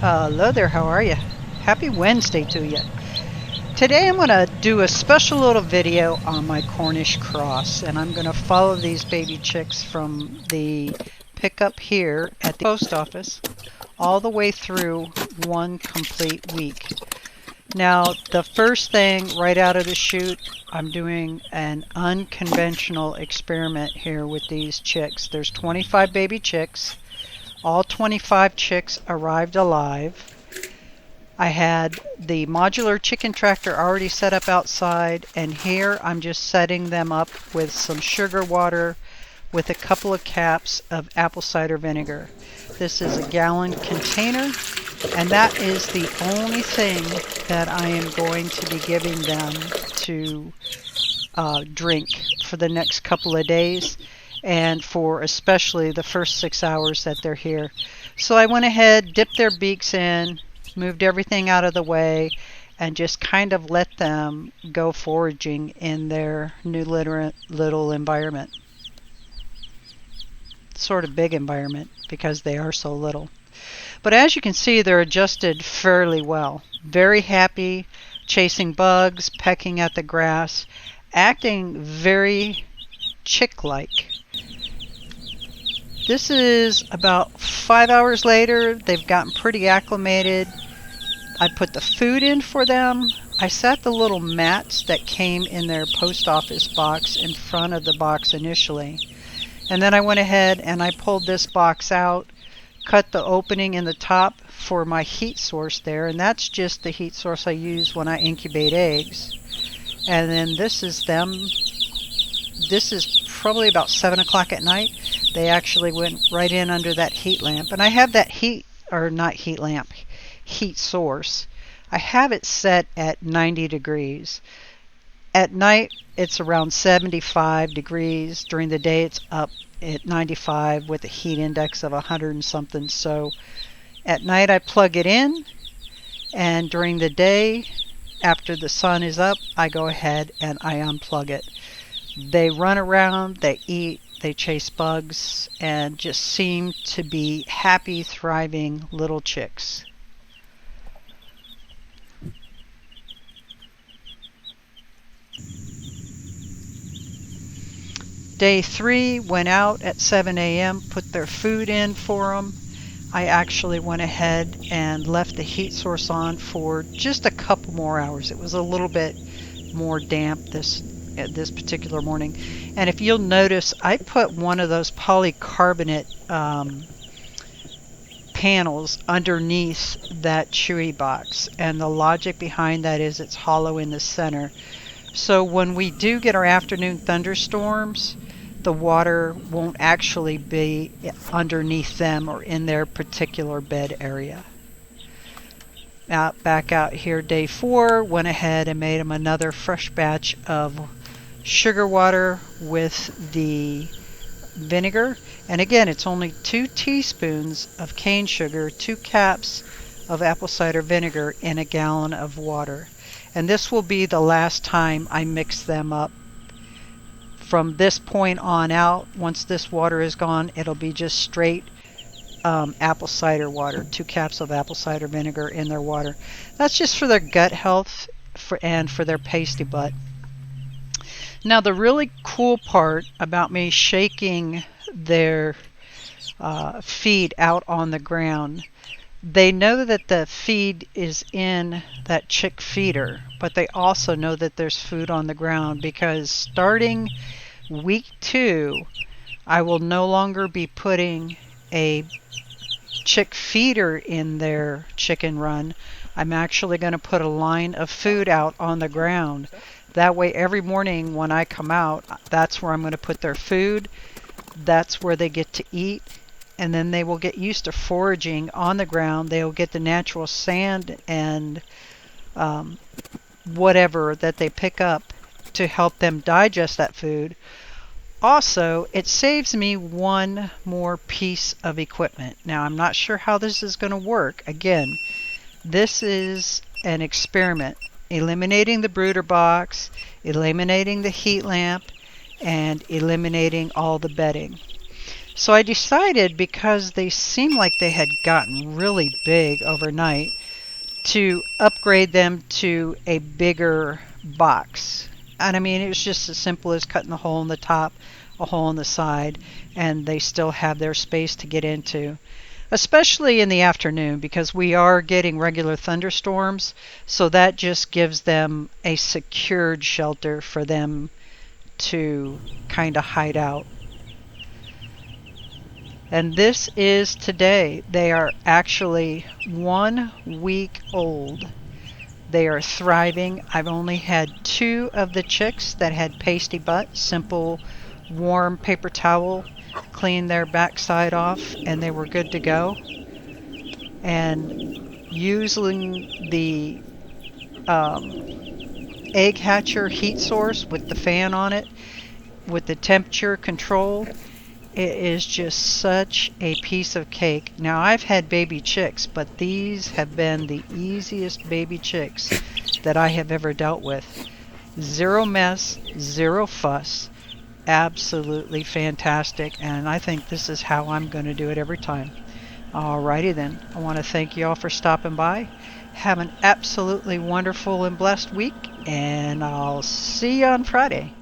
Hello there, how are you? Happy Wednesday to you. Today I'm going to do a special little video on my Cornish Cross, and I'm going to follow these baby chicks from the pickup here at the post office all the way through one complete week. Now, the first thing right out of the chute, I'm doing an unconventional experiment here with these chicks. There's 25 baby chicks. All 25 chicks arrived alive. I had the modular chicken tractor already set up outside, and here I'm just setting them up with some sugar water with a couple of caps of apple cider vinegar. This is a gallon container, and that is the only thing that I am going to be giving them to drink for the next couple of days, and for especially the first 6 hours that they're here. So I went ahead, dipped their beaks in, moved everything out of the way, and just kind of let them go foraging in their new little environment. Sort of big environment because they are so little. But as you can see, they're adjusted fairly well. Very happy, chasing bugs, pecking at the grass, acting very chick-like. This is about 5 hours later. They've gotten pretty acclimated. I put the food in for them. I set the little mats that came in their post office box in front of the box initially. And then I went ahead and I pulled this box out, cut the opening in the top for my heat source there, and that's just the heat source I use when I incubate eggs. And then this is them. This is probably about 7 o'clock at night. They actually went right in under that heat lamp. And I have that heat source. I have it set at 90 degrees. At night, it's around 75 degrees. During the day, it's up at 95 with a heat index of 100 and something. So at night, I plug it in. And during the day, after the sun is up, I go ahead and I unplug it. They run around, they eat, they chase bugs, and just seem to be happy, thriving little chicks. Day 3, went out at 7 a.m., put their food in for them. I actually went ahead and left the heat source on for just a couple more hours. It was a little bit more damp this particular morning. And if you'll notice, I put one of those polycarbonate panels underneath that chewy box, and the logic behind that is it's hollow in the center. So when we do get our afternoon thunderstorms, the water won't actually be underneath them or in their particular bed area. Back out here, day 4, went ahead and made them another fresh batch of sugar water with the vinegar. And again, it's only 2 teaspoons of cane sugar, 2 caps of apple cider vinegar in a gallon of water. And this will be the last time I mix them up. From this point on out, once this water is gone, it'll be just straight apple cider water, 2 caps of apple cider vinegar in their water. That's just for their gut health and for their pasty butt. Now, the really cool part about me shaking their feed out on the ground, they know that the feed is in that chick feeder, but they also know that there's food on the ground, because starting week 2, I will no longer be putting a chick feeder in their chicken run. I'm actually going to put a line of food out on the ground. That way, every morning when I come out, that's where I'm going to put their food. That's where they get to eat. And then they will get used to foraging on the ground. They will get the natural sand and whatever that they pick up to help them digest that food. Also, it saves me one more piece of equipment. Now, I'm not sure how this is going to work. Again, this is an experiment. Eliminating the brooder box, eliminating the heat lamp, and eliminating all the bedding. So I decided, because they seemed like they had gotten really big overnight, to upgrade them to a bigger box. And I mean, it was just as simple as cutting a hole in the top, a hole in the side, and they still have their space to get into. Especially in the afternoon, because we are getting regular thunderstorms, so that just gives them a secured shelter for them to kind of hide out. And this is today. They are actually 1 week old. They are thriving. I've only had 2 of the chicks that had pasty butt. Simple warm paper towel, clean their backside off, and they were good to go. And using the egg hatcher heat source with the fan on it, with the temperature control, it is just such a piece of cake. Now, I've had baby chicks, but these have been the easiest baby chicks that I have ever dealt with. Zero mess, zero fuss, absolutely fantastic, and I think this is how I'm going to do it every time. Alrighty then, I want to thank you all for stopping by. Have an absolutely wonderful and blessed week, and I'll see you on Friday.